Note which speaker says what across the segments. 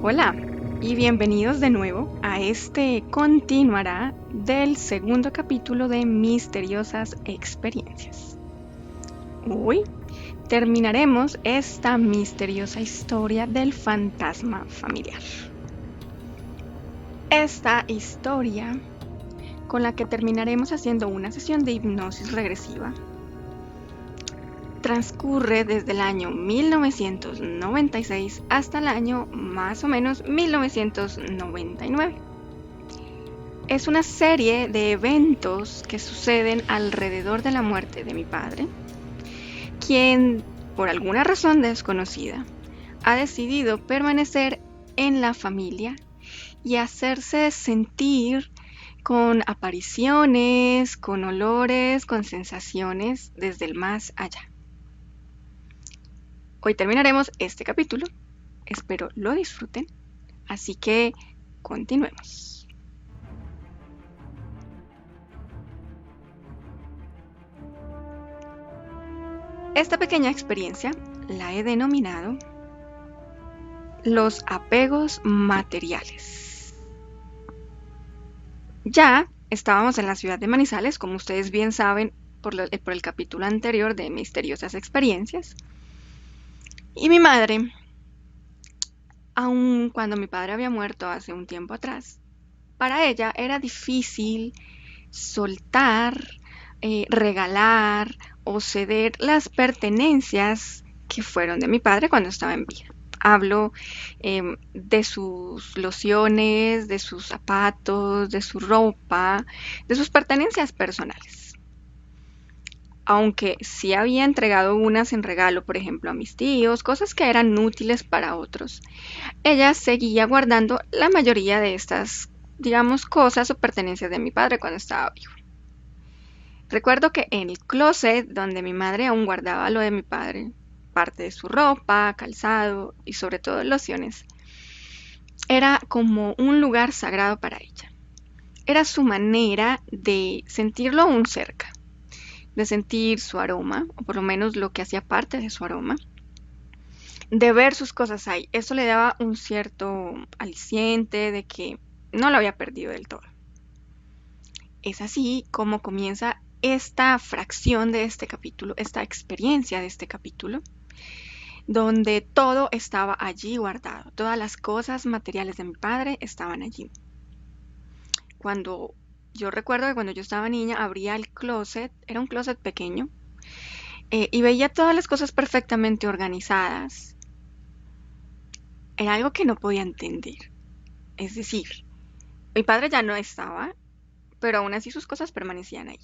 Speaker 1: Hola y bienvenidos de nuevo a este continuará del segundo capítulo de Misteriosas Experiencias. Hoy terminaremos esta misteriosa historia del fantasma familiar. Esta historia con la que terminaremos haciendo una sesión de hipnosis regresiva transcurre desde el año 1996 hasta el año más o menos 1999. Es una serie de eventos que suceden alrededor de la muerte de mi padre, quien, por alguna razón desconocida, ha decidido permanecer en la familia y hacerse sentir con apariciones, con olores, con sensaciones desde el más allá. Hoy terminaremos este capítulo, espero lo disfruten, así que continuemos. Esta pequeña experiencia la he denominado los apegos materiales. Ya estábamos en la ciudad de Manizales, como ustedes bien saben por el capítulo anterior de Misteriosas Experiencias. Y mi madre, aun cuando mi padre había muerto hace un tiempo atrás, para ella era difícil soltar, regalar o ceder las pertenencias que fueron de mi padre cuando estaba en vida. Hablo de sus lociones, de sus zapatos, de su ropa, de sus pertenencias personales. Aunque sí había entregado unas en regalo, por ejemplo, a mis tíos, cosas que eran útiles para otros, ella seguía guardando la mayoría de estas, digamos, cosas o pertenencias de mi padre cuando estaba vivo. Recuerdo que en el closet donde mi madre aún guardaba lo de mi padre, parte de su ropa, calzado y sobre todo lociones, era como un lugar sagrado para ella. Era su manera de sentirlo aún cerca, de sentir su aroma, o por lo menos lo que hacía parte de su aroma, de ver sus cosas ahí. Eso le daba un cierto aliciente de que no lo había perdido del todo. Es así como comienza esta fracción de este capítulo, esta experiencia de este capítulo, donde todo estaba allí guardado, todas las cosas materiales de mi padre estaban allí. Yo recuerdo que cuando yo estaba niña abría el closet, era un closet pequeño, y veía todas las cosas perfectamente organizadas. Era algo que no podía entender. Es decir, mi padre ya no estaba, pero aún así sus cosas permanecían ahí.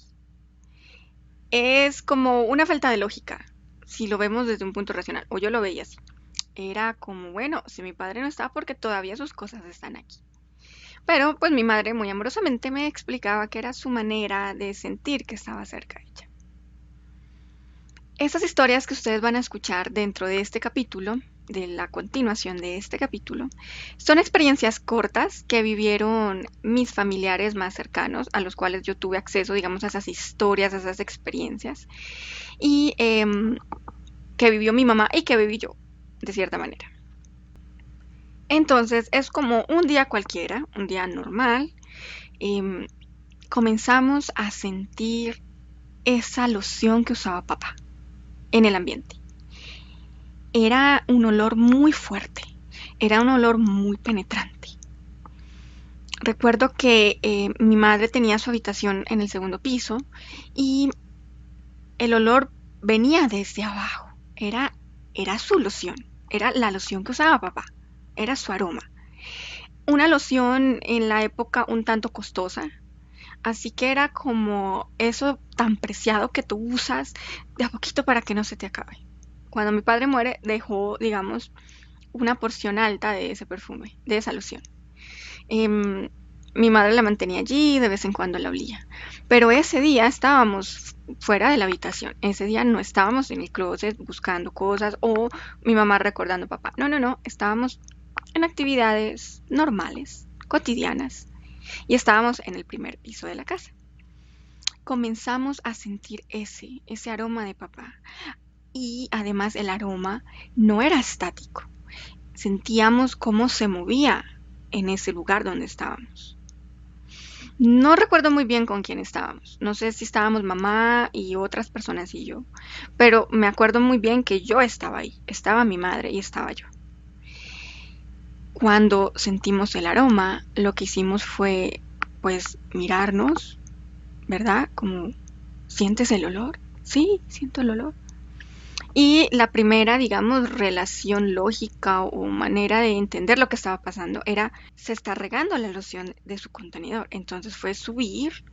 Speaker 1: Es como una falta de lógica, si lo vemos desde un punto racional, o yo lo veía así. Era como, bueno, si mi padre no está, porque todavía sus cosas están aquí. Pero pues mi madre muy amorosamente me explicaba que era su manera de sentir que estaba cerca de ella. Estas historias que ustedes van a escuchar dentro de este capítulo, de la continuación de este capítulo, son experiencias cortas que vivieron mis familiares más cercanos, a los cuales yo tuve acceso, digamos, a esas historias, a esas experiencias, y que vivió mi mamá y que viví yo, de cierta manera. Entonces es como un día cualquiera, un día normal, comenzamos a sentir esa loción que usaba papá en el ambiente. Era un olor muy fuerte, era un olor muy penetrante. Recuerdo que mi madre tenía su habitación en el segundo piso y el olor venía desde abajo. Era su loción, era la loción que usaba papá, era su aroma. Una loción en la época un tanto costosa, así que era como eso tan preciado que tú usas de a poquito para que no se te acabe. Cuando mi padre muere, dejó, digamos, una porción alta de ese perfume, de esa loción. Mi madre la mantenía allí, de vez en cuando la olía. Pero ese día estábamos fuera de la habitación. Ese día no estábamos en el closet buscando cosas o mi mamá recordando a papá. No. Estábamos en actividades normales, cotidianas. Y estábamos en el primer piso de la casa. Comenzamos a sentir ese aroma de papá. Y además el aroma no era estático. sentíamos cómo se movía en ese lugar donde estábamos. No recuerdo muy bien con quién estábamos. No sé si estábamos mamá y otras personas y yo, pero me acuerdo muy bien que yo estaba ahí. Estaba mi madre y estaba yo. Cuando sentimos el aroma, lo que hicimos fue, pues, mirarnos, ¿verdad? Como, ¿sientes el olor? Sí, siento el olor. Y la primera, digamos, relación lógica o manera de entender lo que estaba pasando era, se está regando la loción de su contenedor. Entonces fue subir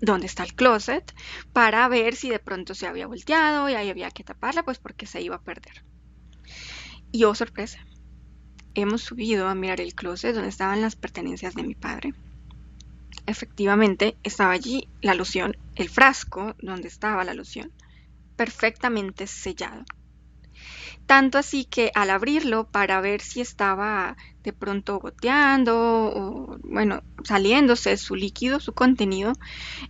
Speaker 1: donde está el closet para ver si de pronto se había volteado y ahí había que taparla, pues porque se iba a perder. Y oh sorpresa, hemos subido a mirar el closet donde estaban las pertenencias de mi padre. Efectivamente, estaba allí la loción, el frasco donde estaba la loción, perfectamente sellado. Tanto así que al abrirlo para ver si estaba de pronto goteando o, bueno, saliéndose su líquido, su contenido,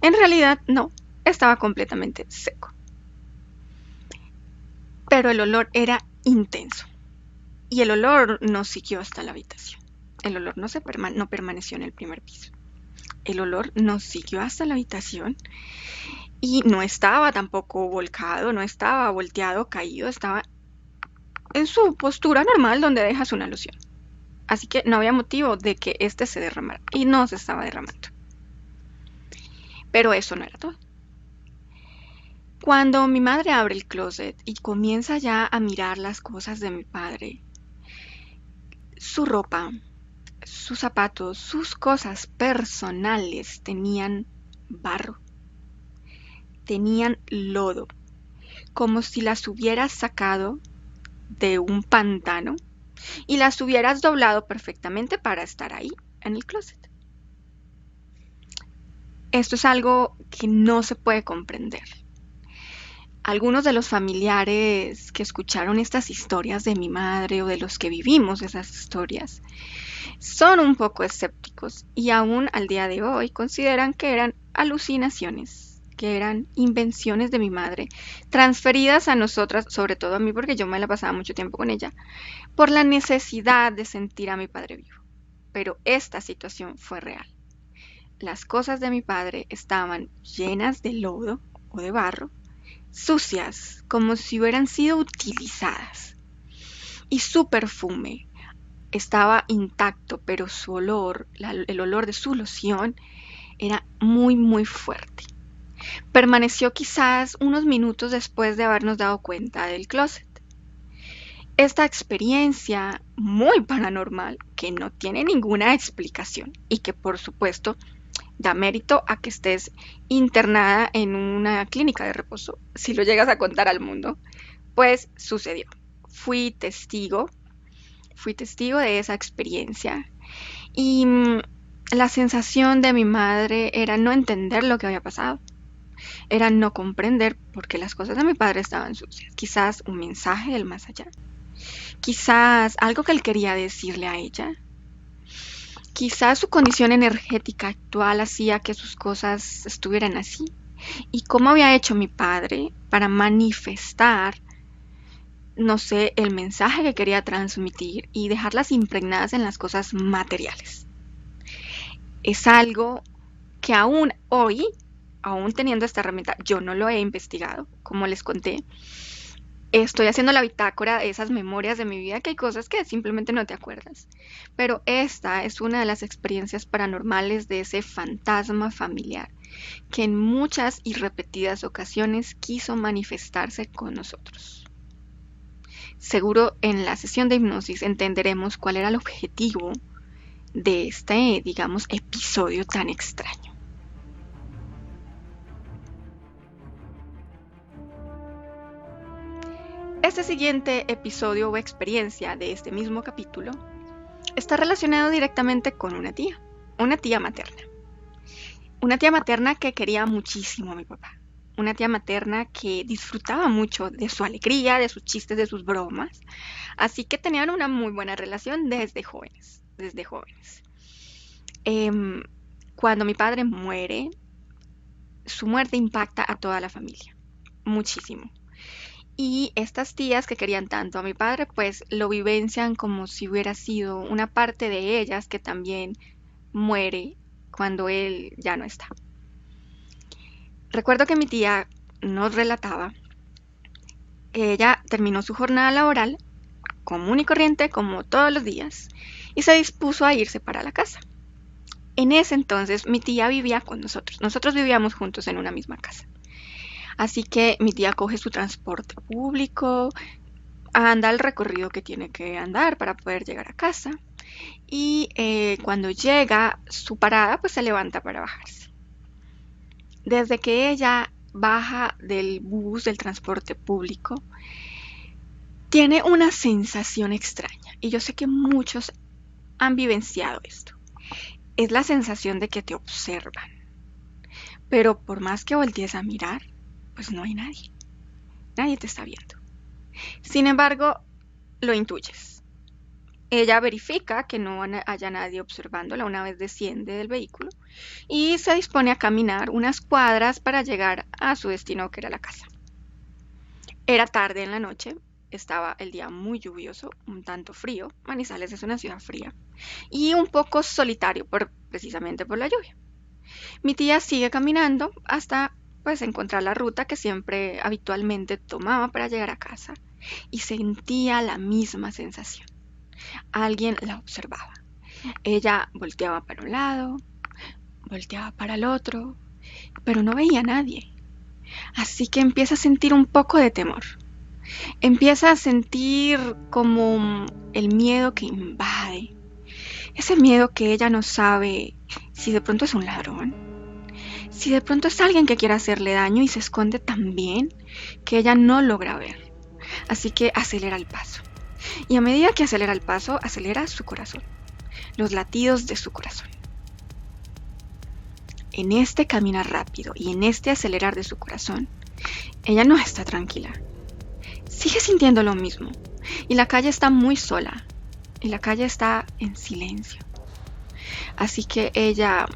Speaker 1: en realidad no, estaba completamente seco. Pero el olor era intenso y el olor no siguió hasta la habitación. El olor no permaneció en el primer piso. El olor nos siguió hasta la habitación y no estaba tampoco volcado, no estaba volteado, caído, estaba en su postura normal donde dejas una loción. Así que no había motivo de que este se derramara y no se estaba derramando. Pero eso no era todo. Cuando mi madre abre el closet y comienza ya a mirar las cosas de mi padre, su ropa, sus zapatos, sus cosas personales tenían barro, tenían lodo, como si las hubieras sacado de un pantano y las hubieras doblado perfectamente para estar ahí en el closet. Esto es algo que no se puede comprender. Algunos de los familiares que escucharon estas historias de mi madre o de los que vivimos esas historias son un poco escépticos y aún al día de hoy consideran que eran alucinaciones, que eran invenciones de mi madre, transferidas a nosotras, sobre todo a mí porque yo me la pasaba mucho tiempo con ella, por la necesidad de sentir a mi padre vivo. Pero esta situación fue real. Las cosas de mi padre estaban llenas de lodo o de barro, sucias, como si hubieran sido utilizadas. Y su perfume estaba intacto, pero su olor, el olor de su loción, era muy, muy fuerte. Permaneció quizás unos minutos después de habernos dado cuenta del closet. Esta experiencia muy paranormal, que no tiene ninguna explicación y que por supuesto da mérito a que estés internada en una clínica de reposo, si lo llegas a contar al mundo, pues sucedió. Fui testigo de esa experiencia y la sensación de mi madre era no entender lo que había pasado, era no comprender por qué las cosas de mi padre estaban sucias, quizás un mensaje del más allá, quizás algo que él quería decirle a ella, quizás su condición energética actual hacía que sus cosas estuvieran así. ¿Y cómo había hecho mi padre para manifestar, no sé, el mensaje que quería transmitir y dejarlas impregnadas en las cosas materiales? Es algo que aún hoy, aún teniendo esta herramienta, yo no lo he investigado, como les conté. Estoy haciendo la bitácora de esas memorias de mi vida, que hay cosas que simplemente no te acuerdas. Pero esta es una de las experiencias paranormales de ese fantasma familiar, que en muchas y repetidas ocasiones quiso manifestarse con nosotros. Seguro en la sesión de hipnosis entenderemos cuál era el objetivo de este, digamos, episodio tan extraño. Este siguiente episodio o experiencia de este mismo capítulo está relacionado directamente con una tía materna. Una tía materna que quería muchísimo a mi papá. Una tía materna que disfrutaba mucho de su alegría, de sus chistes, de sus bromas. Así que tenían una muy buena relación desde jóvenes, Cuando mi padre muere, su muerte impacta a toda la familia, muchísimo. Y estas tías que querían tanto a mi padre, pues lo vivencian como si hubiera sido una parte de ellas que también muere cuando él ya no está. Recuerdo que mi tía nos relataba que ella terminó su jornada laboral común y corriente como todos los días y se dispuso a irse para la casa. En ese entonces mi tía vivía con nosotros. Nosotros vivíamos juntos en una misma casa. Así que mi tía coge su transporte público, anda el recorrido que tiene que andar para poder llegar a casa y cuando llega su parada pues se levanta para bajarse. Desde que ella baja del bus, del transporte público, tiene una sensación extraña y yo sé que muchos han vivenciado esto. Es la sensación de que te observan, pero por más que voltees a mirar, pues no hay nadie. Nadie te está viendo. Sin embargo, lo intuyes. Ella verifica que no haya nadie observándola una vez desciende del vehículo y se dispone a caminar unas cuadras para llegar a su destino, que era la casa. Era tarde en la noche, estaba el día muy lluvioso, un tanto frío. Manizales es una ciudad fría y un poco solitario precisamente por la lluvia. Mi tía sigue caminando hasta pues encontrar la ruta que siempre habitualmente tomaba para llegar a casa y sentía la misma sensación. Alguien la observaba. Ella volteaba para un lado, volteaba para el otro, pero no veía a nadie. Así que empieza a sentir un poco de temor. Empieza a sentir como el miedo que invade. Ese miedo que ella no sabe si de pronto es un ladrón, si de pronto es alguien que quiere hacerle daño y se esconde tan bien que ella no logra ver. Así que acelera el paso. Y a medida que acelera el paso, acelera su corazón, los latidos de su corazón. En este caminar rápido y en este acelerar de su corazón, ella no está tranquila. Sigue sintiendo lo mismo. Y la calle está muy sola. Y la calle está en silencio. Así que ella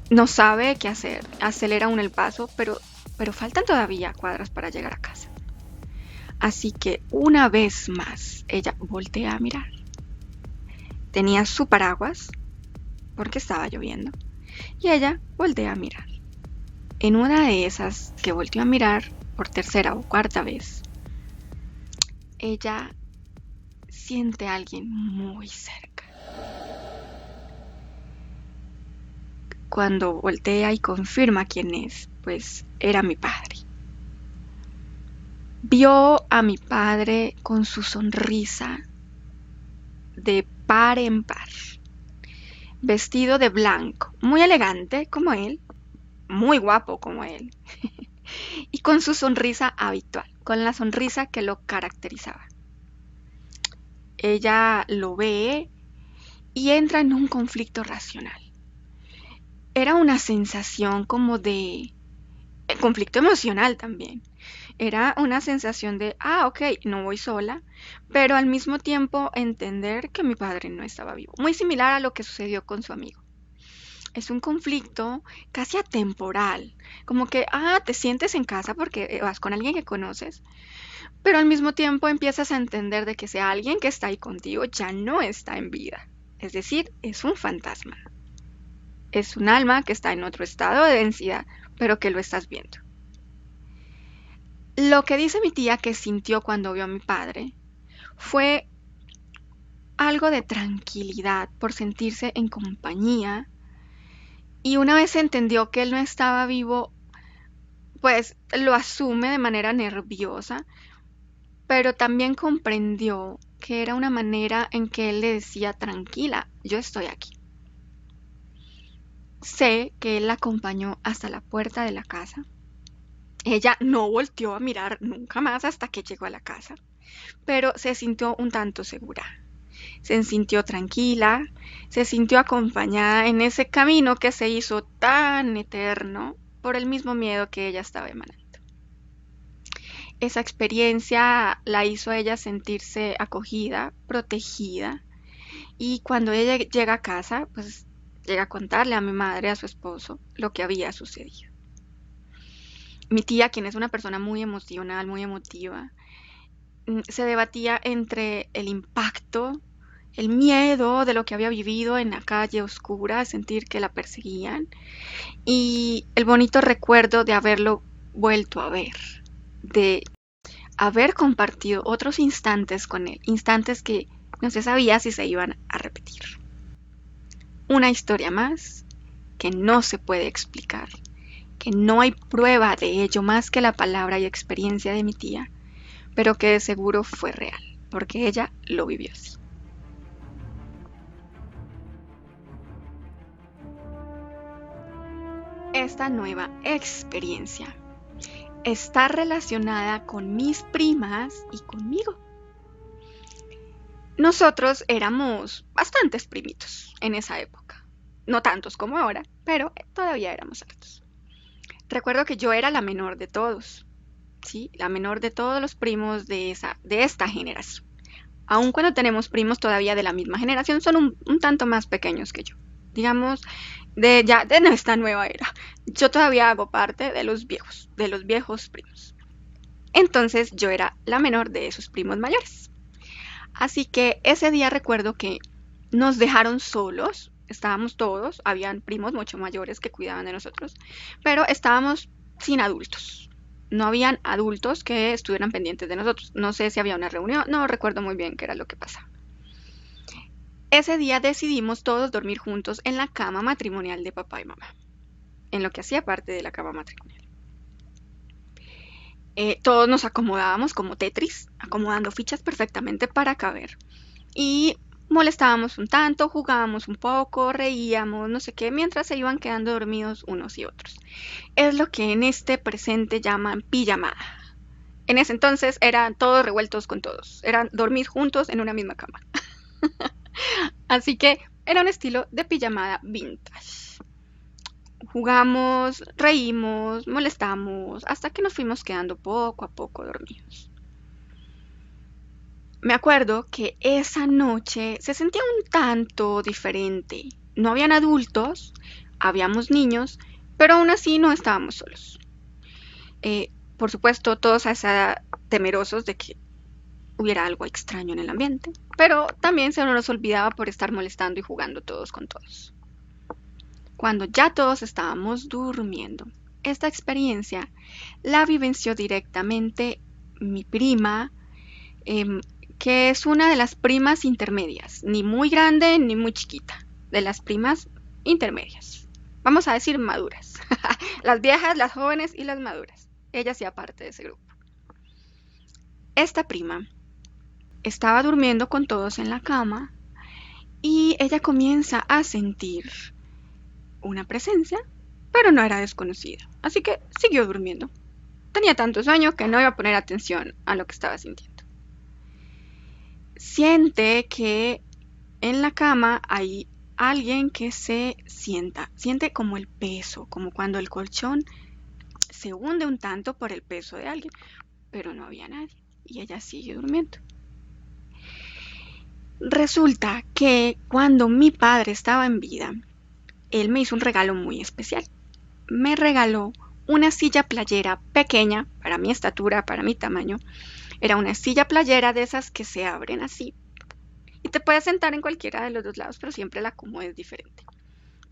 Speaker 1: no sabe qué hacer. Acelera aún el paso, pero faltan todavía cuadras para llegar a casa. Así que una vez más ella voltea a mirar. Tenía su paraguas porque estaba lloviendo y ella voltea a mirar. En una de esas que volteó a mirar por tercera o cuarta vez, ella siente a alguien muy cerca. Cuando voltea y confirma quién es, pues era mi padre. Vio a mi padre con su sonrisa de par en par, vestido de blanco, muy elegante como él, muy guapo como él, y con su sonrisa habitual, con la sonrisa que lo caracterizaba. Ella lo ve y entra en un conflicto racional. Era una sensación como de conflicto emocional también. Era una sensación de, ok, no voy sola, pero al mismo tiempo entender que mi padre no estaba vivo. Muy similar a lo que sucedió con su amigo. Es un conflicto casi atemporal, como que, te sientes en casa porque vas con alguien que conoces, pero al mismo tiempo empiezas a entender de que ese alguien que está ahí contigo ya no está en vida. Es decir, es un fantasma. Es un alma que está en otro estado de densidad, pero que lo estás viendo. Lo que dice mi tía que sintió cuando vio a mi padre fue algo de tranquilidad por sentirse en compañía y una vez entendió que él no estaba vivo, pues lo asume de manera nerviosa, pero también comprendió que era una manera en que él le decía tranquila, yo estoy aquí. Sé que él la acompañó hasta la puerta de la casa. Ella no volteó a mirar nunca más hasta que llegó a la casa, pero se sintió un tanto segura. Se sintió tranquila, se sintió acompañada en ese camino que se hizo tan eterno por el mismo miedo que ella estaba emanando. Esa experiencia la hizo a ella sentirse acogida, protegida, y cuando ella llega a casa, pues llega a contarle a mi madre, a su esposo, lo que había sucedido. Mi tía, quien es una persona muy emocional, muy emotiva, se debatía entre el impacto, el miedo de lo que había vivido en la calle oscura, sentir que la perseguían, y el bonito recuerdo de haberlo vuelto a ver, de haber compartido otros instantes con él, instantes que no se sabía si se iban a repetir. Una historia más que no se puede explicar, que no hay prueba de ello más que la palabra y experiencia de mi tía, pero que de seguro fue real, porque ella lo vivió así. Esta nueva experiencia está relacionada con mis primas y conmigo. Nosotros éramos bastantes primitos en esa época. No tantos como ahora, pero todavía éramos hartos. Recuerdo que yo era la menor de todos, ¿sí? La menor de todos los primos de esta generación. Aun cuando tenemos primos todavía de la misma generación, son un tanto más pequeños que yo. Digamos, de esta nueva era. Yo todavía hago parte de los viejos primos. Entonces yo era la menor de esos primos mayores. Así que ese día recuerdo que nos dejaron solos, estábamos todos, habían primos mucho mayores que cuidaban de nosotros, pero estábamos sin adultos. No habían adultos que estuvieran pendientes de nosotros. No sé si había una reunión, no recuerdo muy bien qué era lo que pasaba. Ese día decidimos todos dormir juntos en la cama matrimonial de papá y mamá, en lo que hacía parte de la cama matrimonial. Todos nos acomodábamos como Tetris, acomodando fichas perfectamente para caber. Y molestábamos un tanto, jugábamos un poco, reíamos, no sé qué, mientras se iban quedando dormidos unos y otros. Es lo que en este presente llaman pijamada. En ese entonces eran todos revueltos con todos, eran dormir juntos en una misma cama. Así que era un estilo de pijamada vintage. Jugamos, reímos, molestamos, hasta que nos fuimos quedando poco a poco dormidos. Me acuerdo que esa noche se sentía un tanto diferente. No habían adultos, habíamos niños, pero aún así no estábamos solos. Por supuesto, todos a esa edad temerosos de que hubiera algo extraño en el ambiente, pero también se nos olvidaba por estar molestando y jugando todos con todos. Cuando ya todos estábamos durmiendo, esta experiencia la vivenció directamente mi prima, que es una de las primas intermedias, ni muy grande ni muy chiquita, de las primas intermedias. Vamos a decir maduras. Las viejas, las jóvenes y las maduras. Ella hacía parte de ese grupo. Esta prima estaba durmiendo con todos en la cama y ella comienza a sentir una presencia, pero no era desconocida, así que siguió durmiendo. Tenía tanto sueño que no iba a poner atención a lo que estaba sintiendo. Siente que en la cama hay alguien que se sienta, siente como el peso, como cuando el colchón se hunde un tanto por el peso de alguien, pero no había nadie y ella sigue durmiendo. Resulta que cuando mi padre estaba en vida, él me hizo un regalo muy especial. Me regaló una silla playera pequeña, para mi estatura, para mi tamaño. Era una silla playera de esas que se abren así. Y te puedes sentar en cualquiera de los dos lados, pero siempre la acomodo es diferente.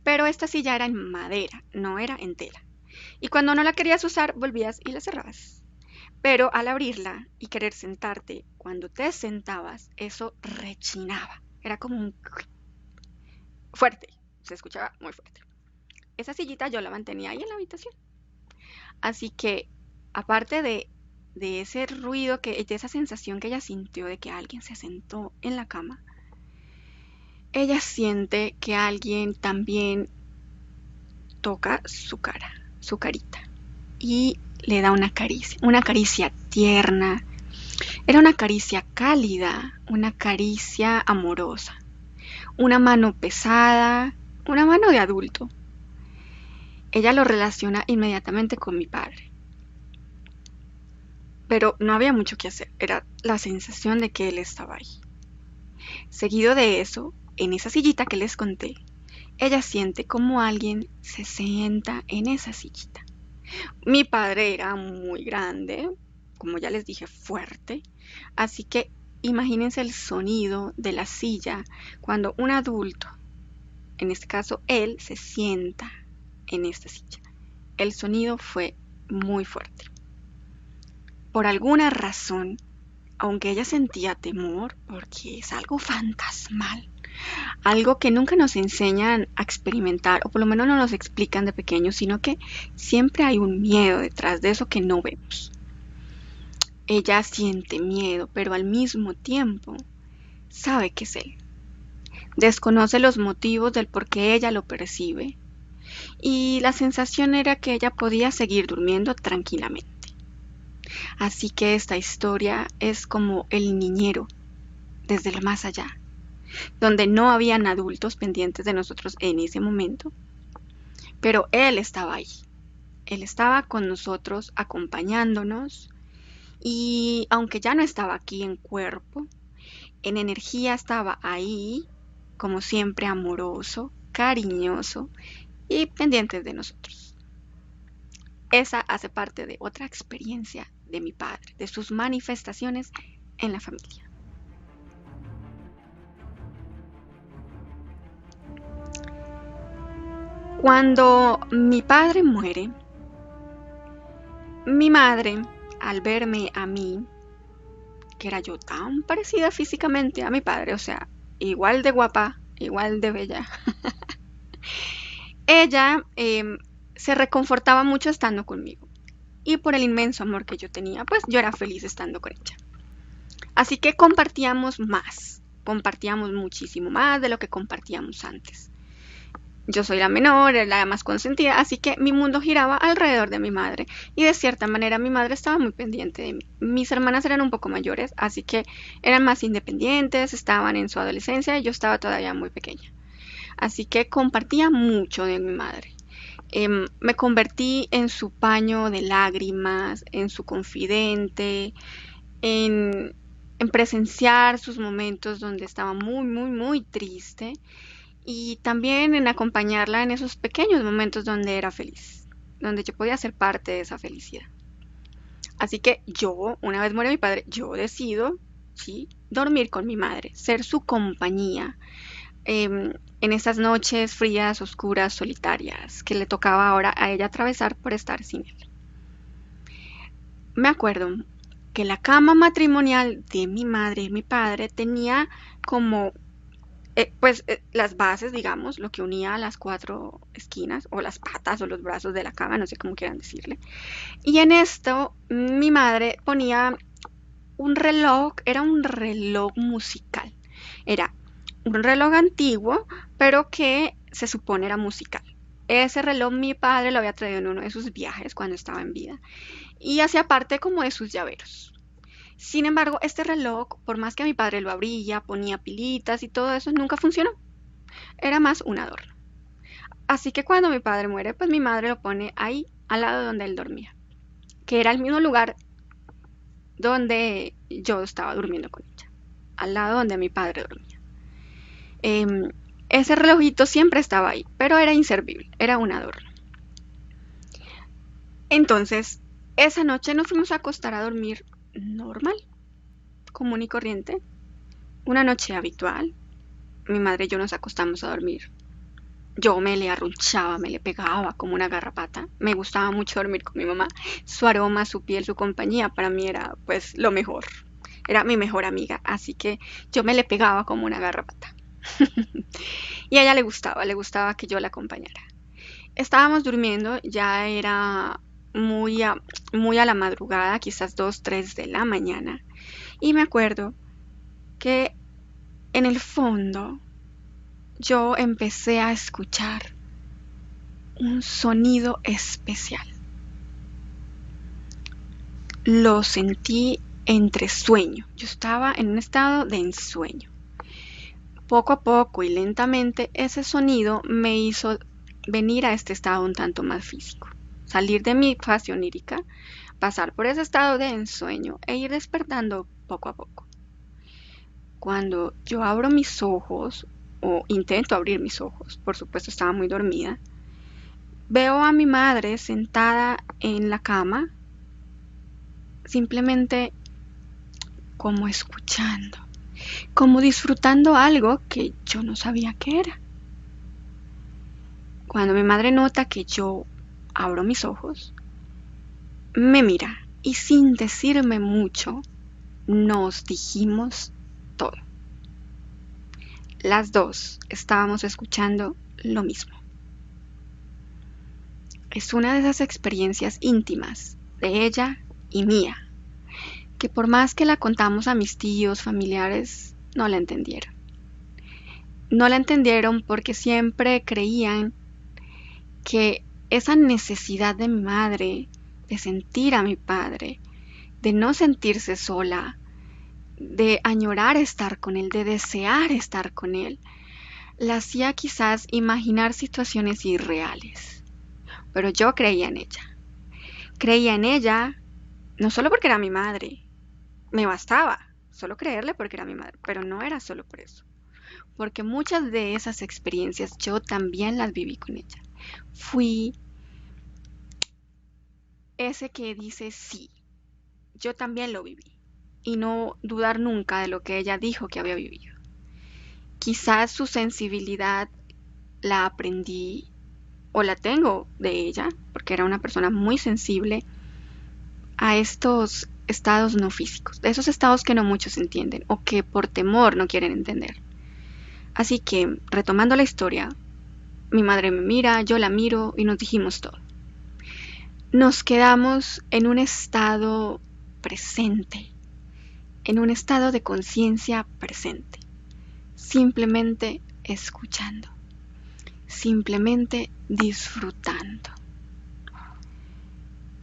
Speaker 1: Pero esta silla era en madera, no era en tela. Y cuando no la querías usar, volvías y la cerrabas. Pero al abrirla y querer sentarte, cuando te sentabas, eso rechinaba. Era como un fuerte, se escuchaba muy fuerte. Esa sillita yo la mantenía ahí en la habitación. Así que, aparte de ese ruido, de esa sensación que ella sintió de que alguien se sentó en la cama, ella siente que alguien también toca su cara, su carita, y le da una caricia tierna. Era una caricia cálida, una caricia amorosa, una mano pesada, una mano de adulto. Ella lo relaciona inmediatamente con mi padre. Pero no había mucho que hacer, era la sensación de que él estaba ahí. Seguido de eso, en esa sillita que les conté, ella siente como alguien se sienta en esa sillita. Mi padre era muy grande, como ya les dije, fuerte, así que imagínense el sonido de la silla cuando un adulto, en este caso él, se sienta en esta silla. El sonido fue muy fuerte. Por alguna razón, aunque ella sentía temor, porque es algo fantasmal, algo que nunca nos enseñan a experimentar, o por lo menos no nos explican de pequeños, sino que siempre hay un miedo detrás de eso que no vemos. Ella siente miedo, pero al mismo tiempo sabe que es él. Desconoce los motivos del por qué ella lo percibe, y la sensación era que ella podía seguir durmiendo tranquilamente. Así que esta historia es como el niñero desde el más allá, donde no habían adultos pendientes de nosotros en ese momento, pero él estaba ahí. Él estaba con nosotros, acompañándonos, y aunque ya no estaba aquí en cuerpo, en energía estaba ahí, como siempre amoroso, cariñoso y pendiente de nosotros. Esa hace parte de otra experiencia de mi padre, de sus manifestaciones en la familia. Cuando mi padre muere, mi madre, al verme a mí, que era yo tan parecida físicamente a mi padre, o sea, igual de guapa, igual de bella, ella se reconfortaba mucho estando conmigo. Y por el inmenso amor que yo tenía, pues yo era feliz estando con ella. Así que compartíamos muchísimo más de lo que compartíamos antes. Yo soy la menor, la más consentida, así que mi mundo giraba alrededor de mi madre y de cierta manera mi madre estaba muy pendiente de mí. Mis hermanas eran un poco mayores, así que eran más independientes, estaban en su adolescencia y yo estaba todavía muy pequeña. Así que compartía mucho de mi madre. Me convertí en su paño de lágrimas, en su confidente, en, en presenciar sus momentos donde estaba muy, muy, muy triste y también en acompañarla en esos pequeños momentos donde era feliz, donde yo podía ser parte de esa felicidad. Así que yo, una vez muere mi padre, yo decido, sí, dormir con mi madre, ser su compañía en esas noches frías, oscuras, solitarias, que le tocaba ahora a ella atravesar por estar sin él. Me acuerdo que la cama matrimonial de mi madre y mi padre tenía como las bases, digamos, lo que unía a las cuatro esquinas, o las patas, o los brazos de la cama, no sé cómo quieran decirle. Y en esto, mi madre ponía un reloj, era un reloj musical. Era un reloj antiguo, pero que se supone era musical. Ese reloj mi padre lo había traído en uno de sus viajes cuando estaba en vida y hacía parte como de sus llaveros. Sin embargo, este reloj, por más que mi padre lo abría, ponía pilitas y todo eso, nunca funcionó. Era más un adorno. Así que cuando mi padre muere, pues mi madre lo pone ahí, al lado donde él dormía, que era el mismo lugar donde yo estaba durmiendo con ella, al lado donde mi padre dormía. Em, Ese relojito siempre estaba ahí, pero era inservible, era un adorno. Entonces, esa noche nos fuimos a acostar a dormir normal, común y corriente, una noche habitual. Mi madre y yo nos acostamos a dormir. Yo me le arrunchaba, me le pegaba como una garrapata. Me gustaba mucho dormir con mi mamá. Su aroma, su piel, su compañía para mí era pues lo mejor. Era mi mejor amiga, así que yo me le pegaba como una garrapata. Y a ella le gustaba que yo la acompañara. Estábamos durmiendo, ya era muy a la madrugada, quizás 2, 3 de la mañana. Y me acuerdo que en el fondo yo empecé a escuchar un sonido especial. Lo sentí entre sueño. Yo estaba en un estado de ensueño. Poco a poco y lentamente ese sonido me hizo venir a este estado un tanto más físico. Salir de mi fase onírica, pasar por ese estado de ensueño e ir despertando poco a poco. Cuando yo abro mis ojos, o intento abrir mis ojos, por supuesto estaba muy dormida, Veo a mi madre sentada en la cama, simplemente como escuchando, como disfrutando algo que yo no sabía qué era. Cuando mi madre nota que yo abro mis ojos, me mira y sin decirme mucho, nos dijimos todo. Las dos estábamos escuchando lo mismo. Es una de esas experiencias íntimas de ella y mía, que por más que la contamos a mis tíos, familiares, no la entendieron. No la entendieron porque siempre creían que esa necesidad de mi madre, de sentir a mi padre, de no sentirse sola, de añorar estar con él, de desear estar con él, la hacía quizás imaginar situaciones irreales. Pero yo creía en ella. Creía en ella no solo porque era mi madre, me bastaba solo creerle porque era mi madre, pero no era solo por eso. Porque muchas de esas experiencias yo también las viví con ella. Fui ese que dice sí, yo también lo viví. Y no dudar nunca de lo que ella dijo que había vivido. Quizás su sensibilidad la aprendí o la tengo de ella, porque era una persona muy sensible a estos estados no físicos, de esos estados que no muchos entienden o que por temor no quieren entender. Así que, retomando la historia, mi madre me mira, yo la miro y nos dijimos todo. Nos quedamos en un estado presente, en un estado de conciencia presente, simplemente escuchando, simplemente disfrutando.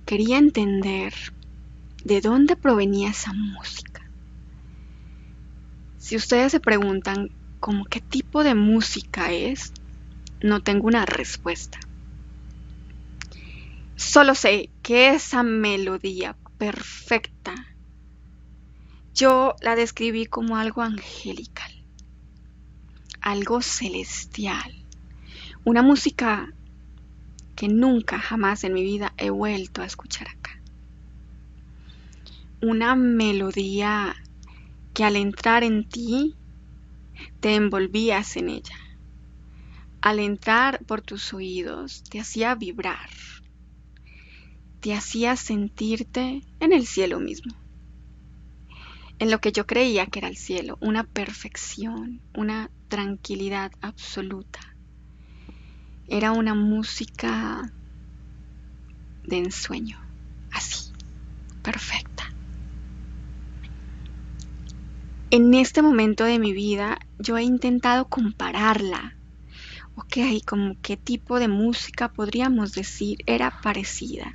Speaker 1: Quería entender de dónde provenía esa música. Si ustedes se preguntan cómo qué tipo de música es, no tengo una respuesta. Solo sé que esa melodía perfecta yo la describí como algo angelical, algo celestial, una música que nunca jamás en mi vida he vuelto a escuchar acá. Una melodía que al entrar en ti te envolvías en ella. Al entrar por tus oídos te hacía vibrar, te hacía sentirte en el cielo mismo, en lo que yo creía que era el cielo, una perfección, una tranquilidad absoluta. Era una música de ensueño, así, perfecta. En este momento de mi vida yo he intentado compararla. Ok, como qué tipo de música podríamos decir era parecida.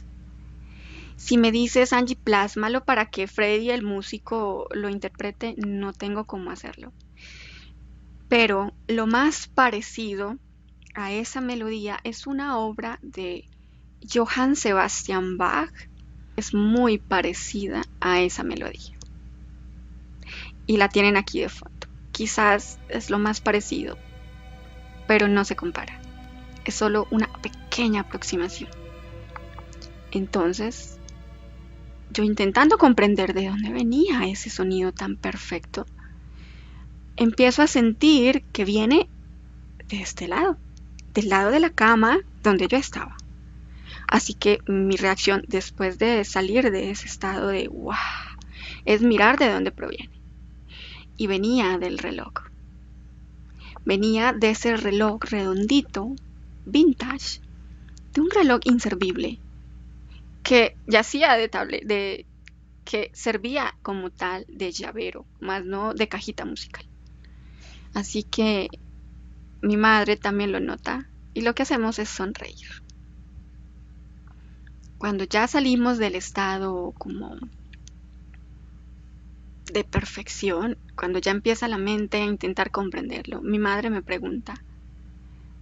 Speaker 1: Si me dices, Angie, plásmalo para que Freddy, el músico, lo interprete, no tengo cómo hacerlo. Pero lo más parecido a esa melodía es una obra de Johann Sebastian Bach. Es muy parecida a esa melodía. Y la tienen aquí de fondo. Quizás es lo más parecido, pero no se compara. Es solo una pequeña aproximación. Entonces, yo intentando comprender de dónde venía ese sonido tan perfecto, empiezo a sentir que viene de este lado, del lado de la cama donde yo estaba. Así que mi reacción después de salir de ese estado de wow, es mirar de dónde proviene. Y venía del reloj. Venía de ese reloj redondito, vintage, de un reloj inservible que yacía que servía como tal de llavero, más no de cajita musical. Así que mi madre también lo nota y lo que hacemos es sonreír. Cuando ya salimos del estado como de perfección, cuando ya empieza la mente a intentar comprenderlo, mi madre me pregunta,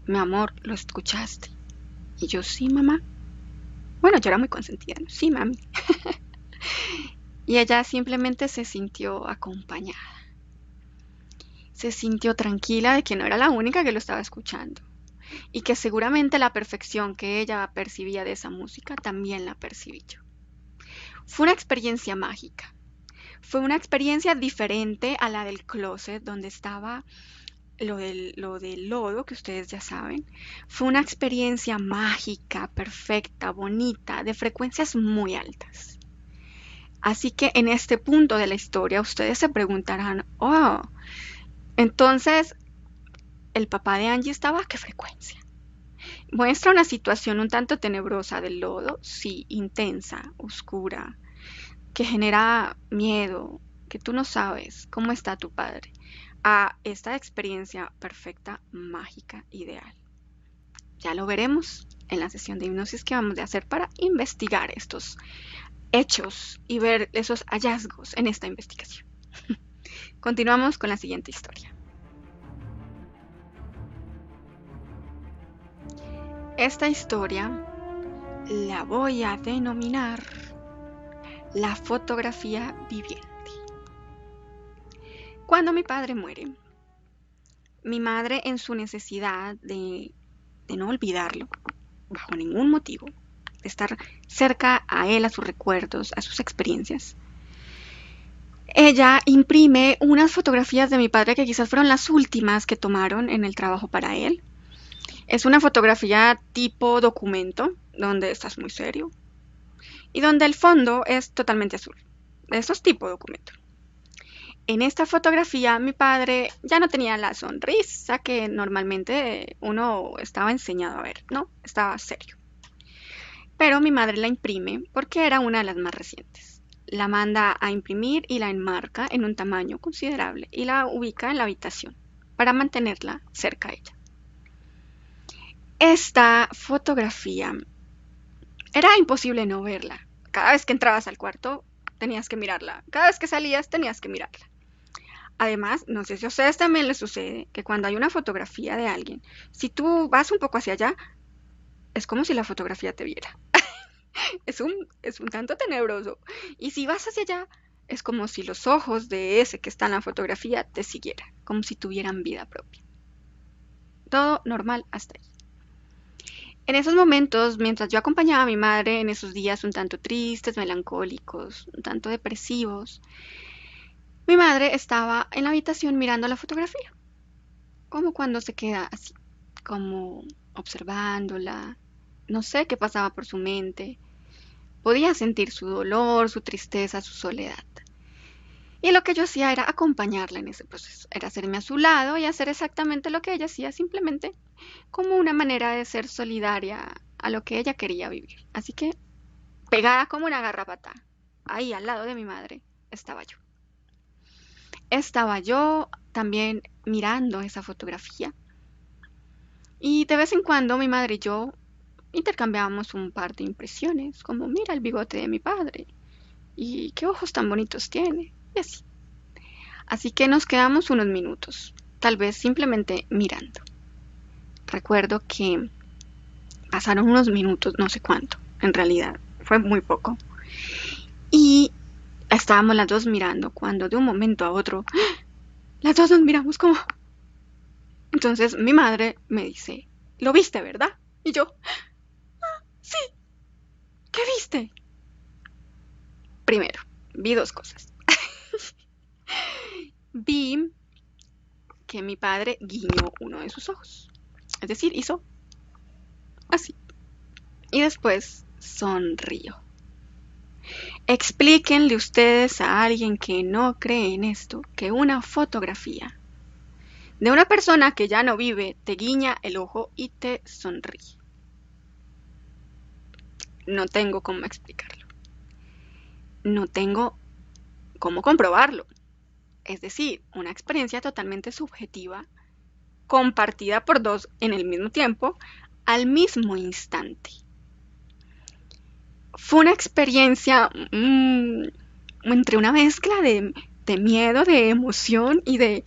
Speaker 1: mi amor, ¿lo escuchaste? Y yo, sí, mamá. Bueno, yo era muy consentida, ¿no? Sí, mami. Y ella simplemente se sintió acompañada. Se sintió tranquila de que no era la única que lo estaba escuchando. y que seguramente la perfección que ella percibía de esa música también la percibí yo. Fue una experiencia mágica. Fue una experiencia diferente a la del closet donde estaba lo del lodo, que ustedes ya saben. Fue una experiencia mágica, perfecta, bonita, de frecuencias muy altas. Así que en este punto de la historia ustedes se preguntarán, oh, entonces el papá de Angie estaba a qué frecuencia. Muestra una situación un tanto tenebrosa del lodo, sí, intensa, oscura, que genera miedo, que tú no sabes cómo está tu padre, a esta experiencia perfecta, mágica, ideal. Ya lo veremos en la sesión de hipnosis que vamos a hacer para investigar estos hechos y ver esos hallazgos en esta investigación. Continuamos con la siguiente historia. Esta historia la voy a denominar la fotografía viviente. Cuando mi padre muere, mi madre, en su necesidad de no olvidarlo bajo ningún motivo, de estar cerca a él, a sus recuerdos, a sus experiencias, ella imprime unas fotografías de mi padre que quizás fueron las últimas que tomaron en el trabajo para él. Es una fotografía tipo documento, donde estás muy serio y donde el fondo es totalmente azul. Esos tipo documento. En esta fotografía mi padre ya no tenía la sonrisa que normalmente uno estaba enseñado a ver, ¿no? Estaba serio. Pero mi madre la imprime porque era una de las más recientes. La manda a imprimir y la enmarca en un tamaño considerable y la ubica en la habitación para mantenerla cerca a ella. Esta fotografía era imposible no verla. Cada vez que entrabas al cuarto tenías que mirarla. Cada vez que salías tenías que mirarla. Además, no sé si a ustedes también les sucede que cuando hay una fotografía de alguien, si tú vas un poco hacia allá, es como si la fotografía te viera. Es un tanto tenebroso. Y si vas hacia allá, es como si los ojos de ese que está en la fotografía te siguieran, como si tuvieran vida propia. Todo normal hasta ahí. En esos momentos, mientras yo acompañaba a mi madre en esos días un tanto tristes, melancólicos, un tanto depresivos, mi madre estaba en la habitación mirando la fotografía, como cuando se queda así, como observándola. No sé qué pasaba por su mente. Podía sentir su dolor, su tristeza, su soledad. Y lo que yo hacía era acompañarla en ese proceso, era hacerme a su lado y hacer exactamente lo que ella hacía, simplemente como una manera de ser solidaria a lo que ella quería vivir. Así que, pegada como una garrapata, ahí al lado de mi madre, estaba yo. Estaba yo también mirando esa fotografía. Y de vez en cuando mi madre y yo intercambiábamos un par de impresiones, como mira el bigote de mi padre y qué ojos tan bonitos tiene, y así. Así que nos quedamos unos minutos, tal vez simplemente mirando. Recuerdo que pasaron unos minutos, no sé cuánto, en realidad, fue muy poco. Y estábamos las dos mirando cuando de un momento a otro, las dos nos miramos como... Entonces mi madre me dice, ¿lo viste, verdad? Y yo, sí, ¿qué viste? Primero, vi dos cosas. Vi que mi padre guiñó uno de sus ojos. Es decir, hizo así. Y después sonrió. Explíquenle ustedes a alguien que no cree en esto que una fotografía de una persona que ya no vive te guiña el ojo y te sonríe. No tengo cómo explicarlo. No tengo cómo comprobarlo. Es decir, una experiencia totalmente subjetiva, compartida por dos en el mismo tiempo, al mismo instante. Fue una experiencia entre una mezcla de miedo, de emoción y de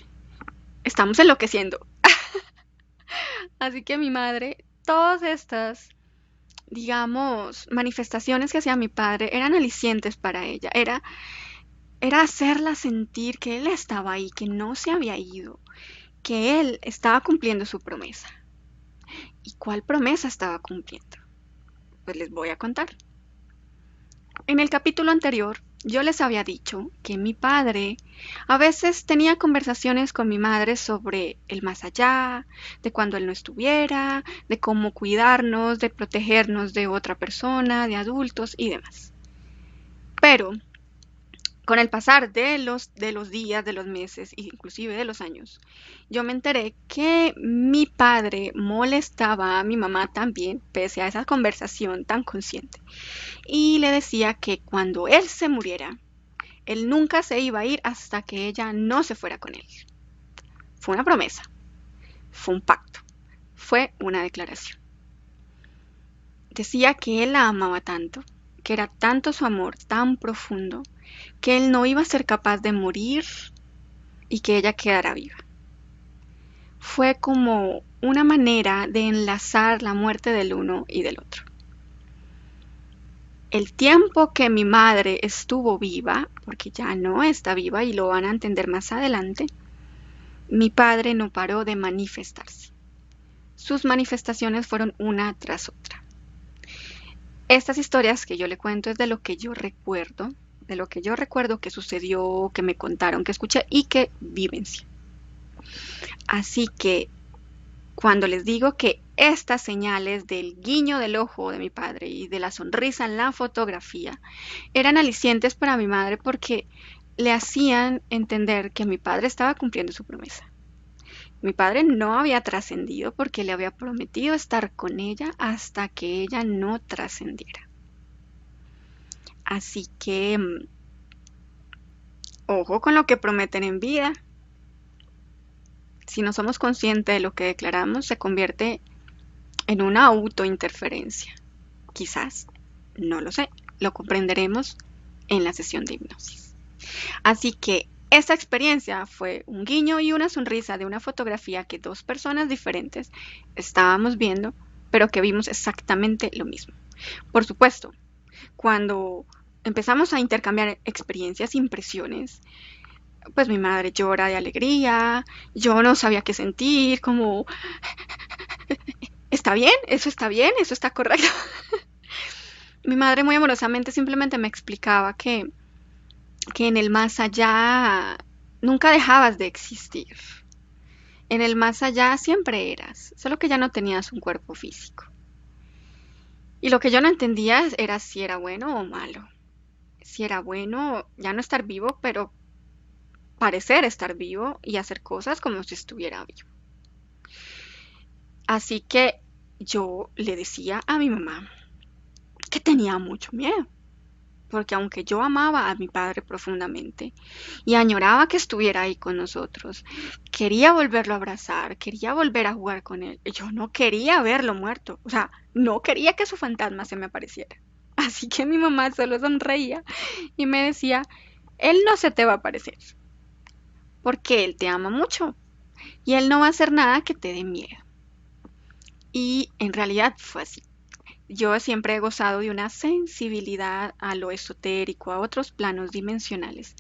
Speaker 1: estamos enloqueciendo. Así que mi madre, todas estas, digamos, manifestaciones que hacía mi padre eran alicientes para ella. Era hacerla sentir que él estaba ahí, que no se había ido, que él estaba cumpliendo su promesa. ¿Y cuál promesa estaba cumpliendo? Pues les voy a contar. En el capítulo anterior, yo les había dicho que mi padre a veces tenía conversaciones con mi madre sobre el más allá, de cuando él no estuviera, de cómo cuidarnos, de protegernos de otra persona, de adultos y demás. Pero con el pasar de los días, de los meses e inclusive de los años, yo me enteré que mi padre molestaba a mi mamá también, pese a esa conversación tan consciente, y le decía que cuando él se muriera, él nunca se iba a ir hasta que ella no se fuera con él. Fue una promesa, fue un pacto, fue una declaración. Decía que él la amaba tanto, que era tanto su amor tan profundo, que él no iba a ser capaz de morir y que ella quedara viva. Fue como una manera de enlazar la muerte del uno y del otro. El tiempo que mi madre estuvo viva, porque ya no está viva y lo van a entender más adelante, mi padre no paró de manifestarse. Sus manifestaciones fueron una tras otra. Estas historias que yo le cuento es de lo que yo recuerdo, que sucedió, que me contaron, que escuché y que vivencié. Así que cuando les digo que estas señales del guiño del ojo de mi padre y de la sonrisa en la fotografía eran alicientes para mi madre porque le hacían entender que mi padre estaba cumpliendo su promesa. Mi padre no había trascendido porque le había prometido estar con ella hasta que ella no trascendiera. Así que, ojo con lo que prometen en vida. Si no somos conscientes de lo que declaramos, se convierte en una autointerferencia. Quizás, no lo sé, lo comprenderemos en la sesión de hipnosis. Así que esta experiencia fue un guiño y una sonrisa de una fotografía que dos personas diferentes estábamos viendo, pero que vimos exactamente lo mismo. Por supuesto, cuando empezamos a intercambiar experiencias, impresiones, pues mi madre llora de alegría, yo no sabía qué sentir, como, ¿está bien? ¿Eso está correcto? Mi madre muy amorosamente simplemente me explicaba que en el más allá nunca dejabas de existir. En el más allá siempre eras, solo que ya no tenías un cuerpo físico. Y lo que yo no entendía era si era bueno o malo. Si era bueno ya no estar vivo, pero parecer estar vivo y hacer cosas como si estuviera vivo. Así que yo le decía a mi mamá que tenía mucho miedo, porque aunque yo amaba a mi padre profundamente y añoraba que estuviera ahí con nosotros, quería volverlo a abrazar, quería volver a jugar con él, yo no quería verlo muerto, o sea, no quería que su fantasma se me apareciera. Así que mi mamá solo sonreía y me decía, él no se te va a aparecer, porque él te ama mucho y él no va a hacer nada que te dé miedo. Y en realidad fue así. Yo siempre he gozado de una sensibilidad a lo esotérico, a otros planos dimensionales,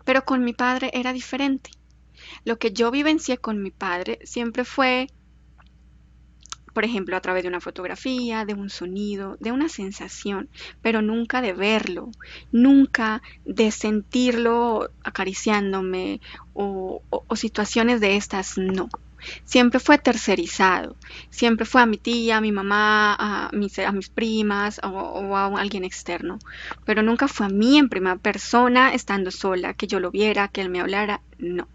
Speaker 1: pero con mi padre era diferente. Lo que yo vivencié con mi padre siempre fue, por ejemplo, a través de una fotografía, de un sonido, de una sensación, pero nunca de verlo, nunca de sentirlo acariciándome o situaciones de estas, no. Siempre fue tercerizado, siempre fue a mi tía, a mi mamá, a mis primas o a alguien externo, pero nunca fue a mí en primera persona, estando sola, que yo lo viera, que él me hablara, no.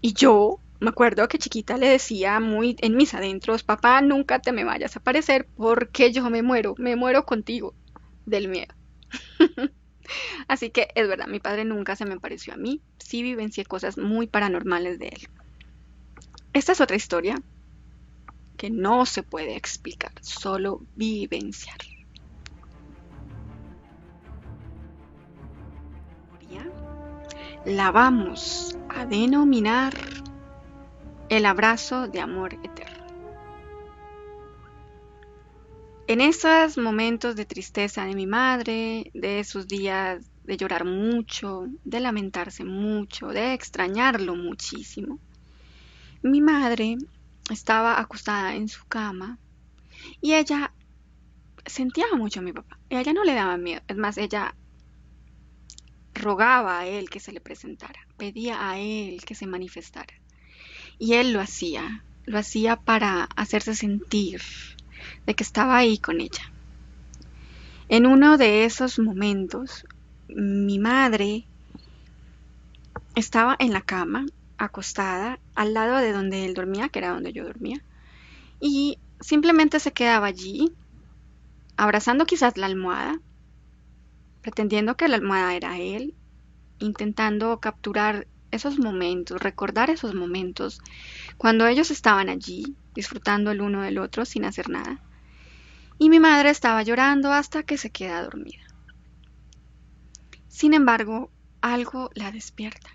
Speaker 1: Y yo me acuerdo que chiquita le decía muy en mis adentros, papá, nunca te me vayas a aparecer porque yo me muero contigo del miedo. Así que es verdad, mi padre nunca se me apareció a mí, sí vivencié cosas muy paranormales de él. Esta es otra historia que no se puede explicar, solo vivenciar. La vamos a denominar el abrazo de amor eterno. En esos momentos de tristeza de mi madre, de esos días de llorar mucho, de lamentarse mucho, de extrañarlo muchísimo, mi madre estaba acostada en su cama Y ella sentía mucho a mi papá. Y a ella no le daba miedo. Es más, ella rogaba a él que se le presentara, pedía a él que se manifestara. Y él lo hacía para hacerse sentir de que estaba ahí con ella. En uno de esos momentos, mi madre estaba en la cama, acostada, al lado de donde él dormía, que era donde yo dormía, y simplemente se quedaba allí, abrazando quizás la almohada, pretendiendo que la almohada era él, intentando capturar esos momentos, recordar esos momentos, cuando ellos estaban allí, disfrutando el uno del otro sin hacer nada. Y mi madre estaba llorando hasta que se queda dormida. Sin embargo, algo la despierta.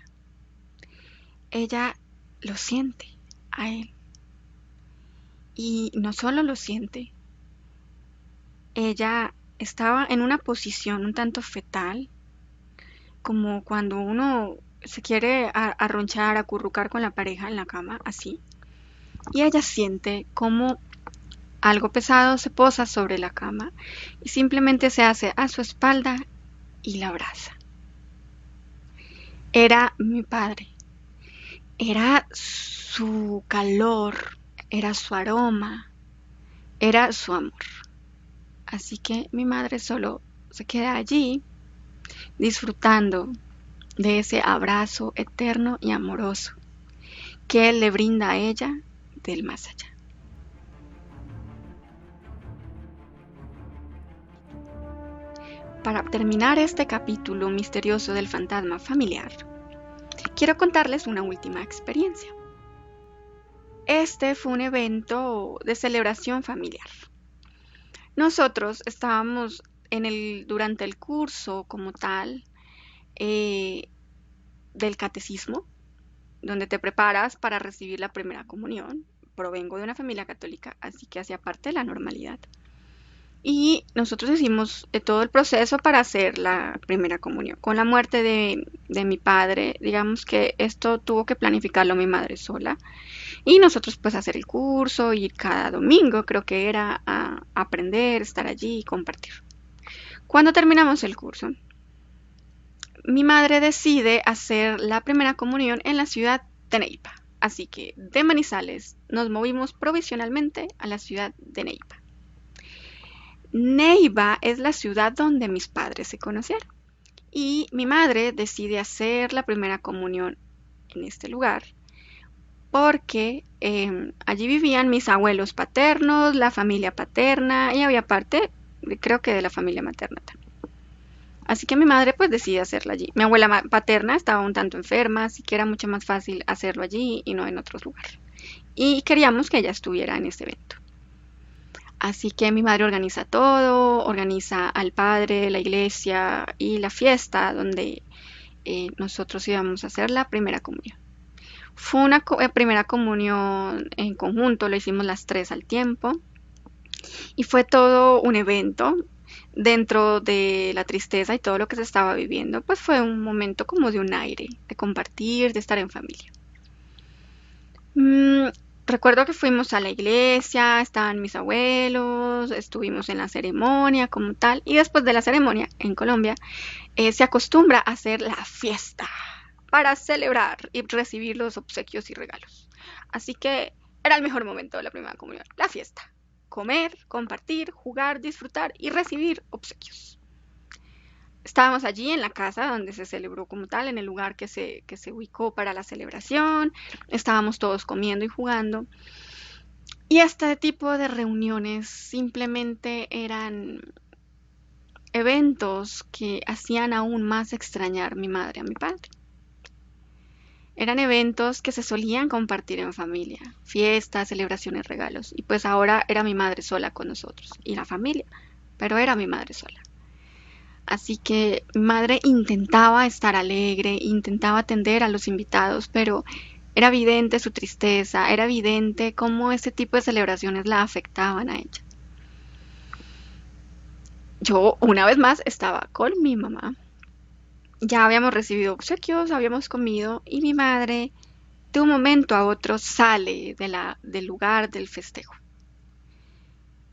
Speaker 1: Ella lo siente a él. Y no solo lo siente, ella estaba en una posición un tanto fetal, como cuando uno se quiere arronchar, acurrucar con la pareja en la cama, así. Y ella siente como algo pesado se posa sobre la cama y simplemente se hace a su espalda y la abraza. Era mi padre. Era su calor, era su aroma, era su amor. Así que mi madre solo se queda allí disfrutando de ese abrazo eterno y amoroso que él le brinda a ella del más allá. Para terminar este capítulo misterioso del fantasma familiar, quiero contarles una última experiencia. Este fue un evento de celebración familiar. Nosotros estábamos durante el curso como tal del catecismo, donde te preparas para recibir la primera comunión. Provengo de una familia católica, así que hacía parte de la normalidad. Y nosotros hicimos todo el proceso para hacer la primera comunión. Con la muerte de mi padre, digamos que esto tuvo que planificarlo mi madre sola. Y nosotros pues hacer el curso, ir cada domingo, creo que era a aprender, estar allí y compartir. Cuando terminamos el curso, mi madre decide hacer la primera comunión en la ciudad de Neiva. Así que de Manizales nos movimos provisionalmente a la ciudad de Neiva. Neiva es la ciudad donde mis padres se conocieron. Y mi madre decide hacer la primera comunión en este lugar porque allí vivían mis abuelos paternos, la familia paterna y había parte, creo que de la familia materna también. Así que mi madre pues decide hacerla allí. Mi abuela paterna estaba un tanto enferma, así que era mucho más fácil hacerlo allí y no en otros lugares. Y queríamos que ella estuviera en este evento. Así que mi madre organiza todo, organiza al padre, la iglesia y la fiesta donde nosotros íbamos a hacer la primera comunión. Fue una primera comunión en conjunto, lo hicimos las tres al tiempo y fue todo un evento. Dentro de la tristeza y todo lo que se estaba viviendo, pues fue un momento como de un aire, de compartir, de estar en familia. Recuerdo que fuimos a la iglesia, estaban mis abuelos, estuvimos en la ceremonia como tal, y después de la ceremonia en Colombia se acostumbra a hacer la fiesta para celebrar y recibir los obsequios y regalos. Así que era el mejor momento de la primera comunión, la fiesta. Comer, compartir, jugar, disfrutar y recibir obsequios. Estábamos allí en la casa donde se celebró como tal, en el lugar que se ubicó para la celebración. Estábamos todos comiendo y jugando. Y este tipo de reuniones simplemente eran eventos que hacían aún más extrañar a mi madre a mi padre. Eran eventos que se solían compartir en familia, fiestas, celebraciones, regalos. Y pues ahora era mi madre sola con nosotros y la familia, pero era mi madre sola. Así que mi madre intentaba estar alegre, intentaba atender a los invitados, pero era evidente su tristeza, era evidente cómo este tipo de celebraciones la afectaban a ella. Yo, una vez más, estaba con mi mamá. Ya habíamos recibido obsequios, habíamos comido y mi madre de un momento a otro sale del lugar del festejo.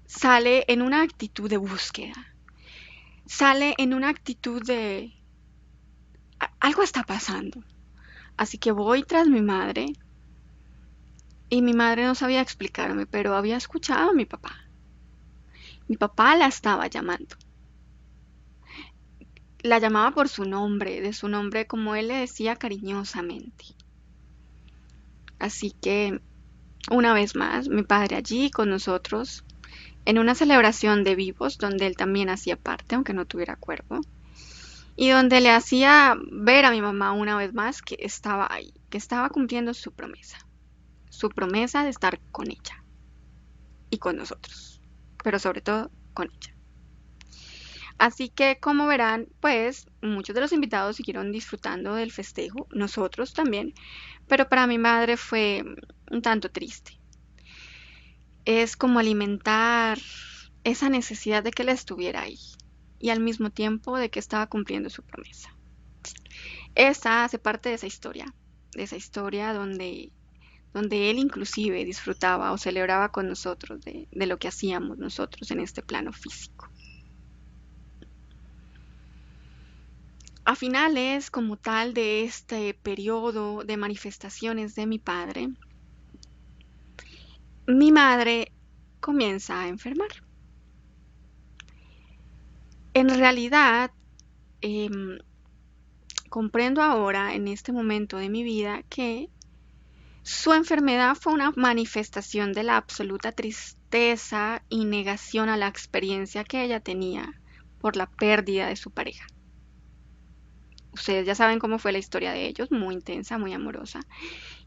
Speaker 1: sale en una actitud de búsqueda, sale en una actitud de algo está pasando. Así que voy tras mi madre y mi madre no sabía explicarme, pero había escuchado a mi papá. Mi papá la estaba llamando. La llamaba por su nombre, de su nombre como él le decía cariñosamente. Así que, una vez más, mi padre allí con nosotros, en una celebración de vivos donde él también hacía parte, aunque no tuviera cuerpo, y donde le hacía ver a mi mamá una vez más que estaba ahí, que estaba cumpliendo su promesa de estar con ella y con nosotros, pero sobre todo con ella. Así que, como verán, pues muchos de los invitados siguieron disfrutando del festejo, nosotros también, pero para mi madre fue un tanto triste. Es como alimentar esa necesidad de que él estuviera ahí y al mismo tiempo de que estaba cumpliendo su promesa. Esta hace parte de esa historia donde él inclusive disfrutaba o celebraba con nosotros de lo que hacíamos nosotros en este plano físico. A finales como tal de este periodo de manifestaciones de mi padre, mi madre comienza a enfermar. En realidad, comprendo ahora, en este momento de mi vida, que su enfermedad fue una manifestación de la absoluta tristeza y negación a la experiencia que ella tenía por la pérdida de su pareja. Ustedes ya saben cómo fue la historia de ellos, muy intensa, muy amorosa.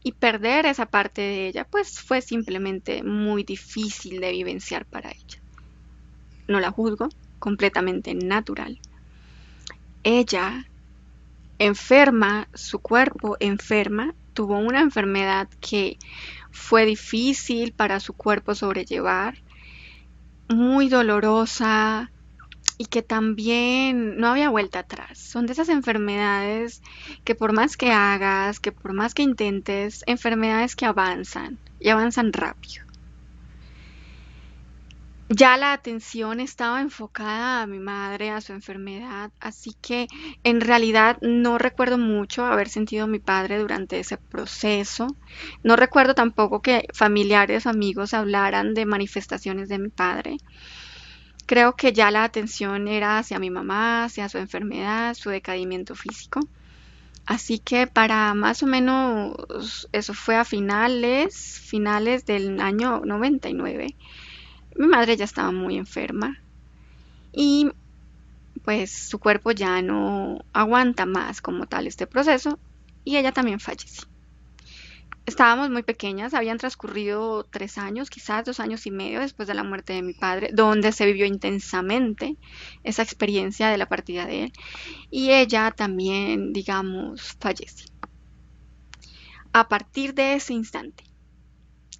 Speaker 1: Y perder esa parte de ella, pues fue simplemente muy difícil de vivenciar para ella. No la juzgo, completamente natural. Ella enferma, su cuerpo enferma, tuvo una enfermedad que fue difícil para su cuerpo sobrellevar, muy dolorosa y que también no había vuelta atrás. Son de esas enfermedades que por más que hagas, que por más que intentes, enfermedades que avanzan y avanzan rápido. Ya la atención estaba enfocada a mi madre, a su enfermedad, así que en realidad no recuerdo mucho haber sentido a mi padre durante ese proceso. No recuerdo tampoco que familiares o amigos hablaran de manifestaciones de mi padre. Creo que ya la atención era hacia mi mamá, hacia su enfermedad, su decaimiento físico. Así que para más o menos eso fue a finales del año 99. Mi madre ya estaba muy enferma y pues su cuerpo ya no aguanta más como tal este proceso y ella también falleció. Estábamos muy pequeñas, habían transcurrido 3 años, quizás 2 años y medio después de la muerte de mi padre, donde se vivió intensamente esa experiencia de la partida de él y ella también, digamos, fallece. A partir de ese instante,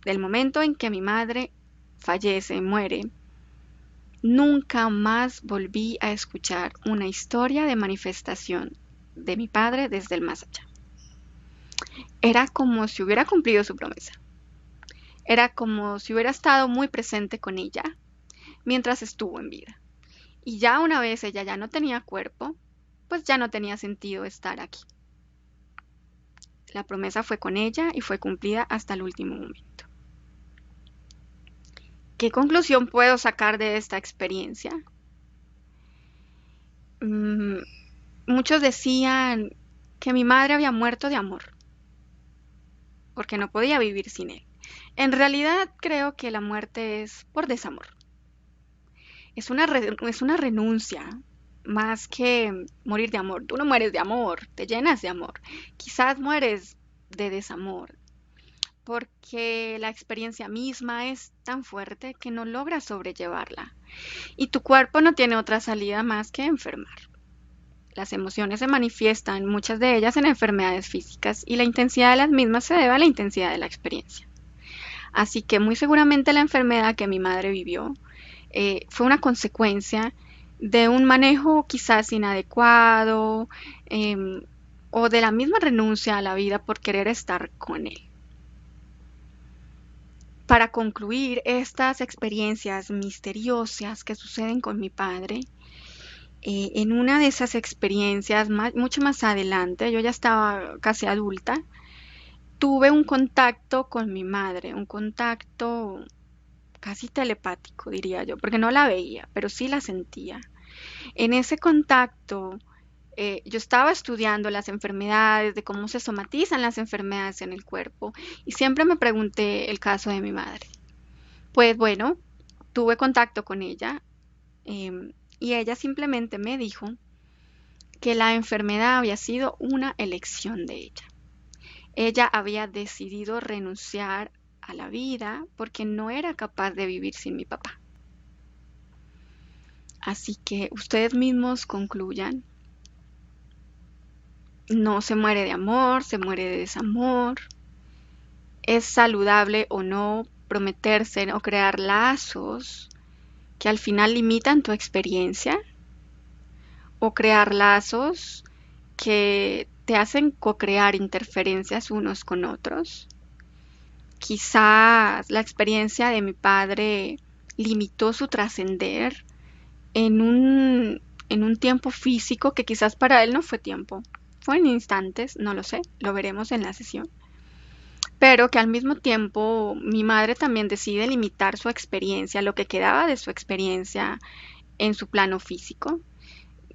Speaker 1: del momento en que mi madre fallece, muere, nunca más volví a escuchar una historia de manifestación de mi padre desde el más allá. Era como si hubiera cumplido su promesa. Era como si hubiera estado muy presente con ella mientras estuvo en vida. Y ya una vez ella ya no tenía cuerpo, pues ya no tenía sentido estar aquí. La promesa fue con ella y fue cumplida hasta el último momento. ¿Qué conclusión puedo sacar de esta experiencia? Muchos decían que mi madre había muerto de amor, porque no podía vivir sin él. En realidad creo que la muerte es por desamor. Es una renuncia, más que morir de amor. Tú no mueres de amor, te llenas de amor. Quizás mueres de desamor, porque la experiencia misma es tan fuerte que no logras sobrellevarla. Y tu cuerpo no tiene otra salida más que enfermar. Las emociones se manifiestan, muchas de ellas en enfermedades físicas, y la intensidad de las mismas se debe a la intensidad de la experiencia. Así que muy seguramente la enfermedad que mi madre vivió fue una consecuencia de un manejo quizás inadecuado o de la misma renuncia a la vida por querer estar con él. Para concluir estas experiencias misteriosas que suceden con mi padre, en una de esas experiencias, mucho más adelante, yo ya estaba casi adulta, tuve un contacto con mi madre, un contacto casi telepático, diría yo, porque no la veía, pero sí la sentía. En ese contacto, yo estaba estudiando las enfermedades, de cómo se somatizan las enfermedades en el cuerpo, y siempre me pregunté el caso de mi madre. Pues bueno, tuve contacto con ella, y ella simplemente me dijo que la enfermedad había sido una elección de ella. Ella había decidido renunciar a la vida porque no era capaz de vivir sin mi papá. Así que ustedes mismos concluyan. No se muere de amor, se muere de desamor. Es saludable o no prometerse o crear lazos que al final limitan tu experiencia, o crear lazos que te hacen co-crear interferencias unos con otros. Quizás la experiencia de mi padre limitó su trascender en un tiempo físico que quizás para él no fue tiempo, fue en instantes, no lo sé, lo veremos en la sesión. Pero que al mismo tiempo mi madre también decide limitar su experiencia, lo que quedaba de su experiencia en su plano físico,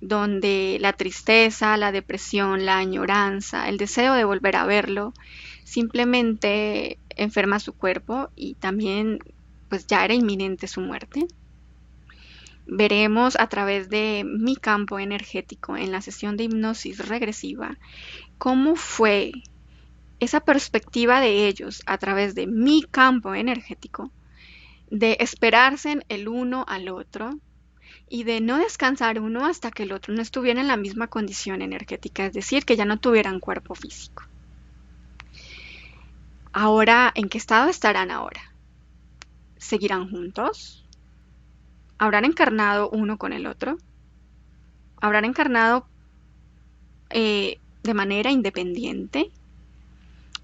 Speaker 1: donde la tristeza, la depresión, la añoranza, el deseo de volver a verlo, simplemente enferma su cuerpo y también pues ya era inminente su muerte. Veremos a través de mi campo energético en la sesión de hipnosis regresiva cómo fue esa perspectiva de ellos a través de mi campo energético, de esperarse el uno al otro y de no descansar uno hasta que el otro no estuviera en la misma condición energética, es decir, que ya no tuvieran cuerpo físico. Ahora, ¿en qué estado estarán ahora? ¿Seguirán juntos? ¿Habrán encarnado uno con el otro? ¿Habrán encarnado de manera independiente?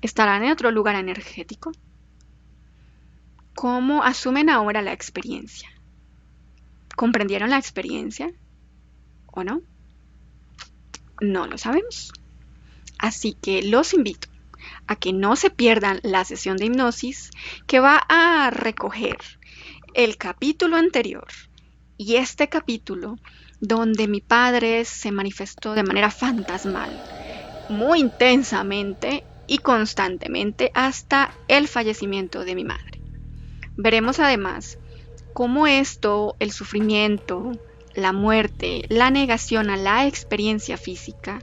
Speaker 1: ¿Estarán en otro lugar energético? ¿Cómo asumen ahora la experiencia? ¿Comprendieron la experiencia o no? No lo sabemos. Así que los invito a que no se pierdan la sesión de hipnosis que va a recoger el capítulo anterior y este capítulo donde mi padre se manifestó de manera fantasmal, muy intensamente y constantemente hasta el fallecimiento de mi madre. Veremos además cómo esto, el sufrimiento, la muerte, la negación a la experiencia física,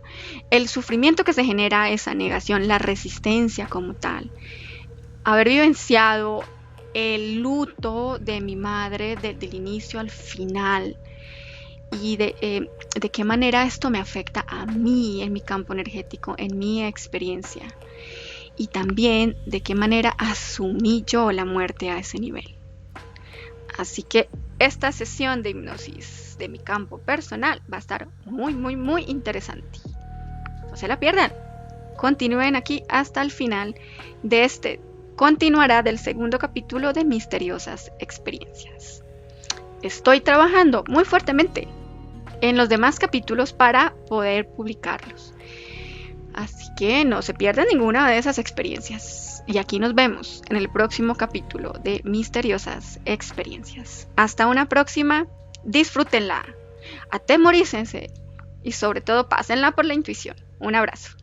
Speaker 1: el sufrimiento que se genera esa negación, la resistencia como tal, haber vivenciado el luto de mi madre desde el inicio al final y de qué manera esto me afecta a mí en mi campo energético, en mi experiencia, y también de qué manera asumí yo la muerte a ese nivel. Así que esta sesión de hipnosis de mi campo personal va a estar muy, muy, muy interesante. No se la pierdan. Continúen aquí hasta el final de este. Continuará del segundo capítulo de Misteriosas Experiencias. Estoy trabajando muy fuertemente en los demás capítulos para poder publicarlos. Así que no se pierdan ninguna de esas experiencias. Y aquí nos vemos en el próximo capítulo de Misteriosas Experiencias. Hasta una próxima. Disfrútenla. Atemorícense. Y sobre todo pásenla por la intuición. Un abrazo.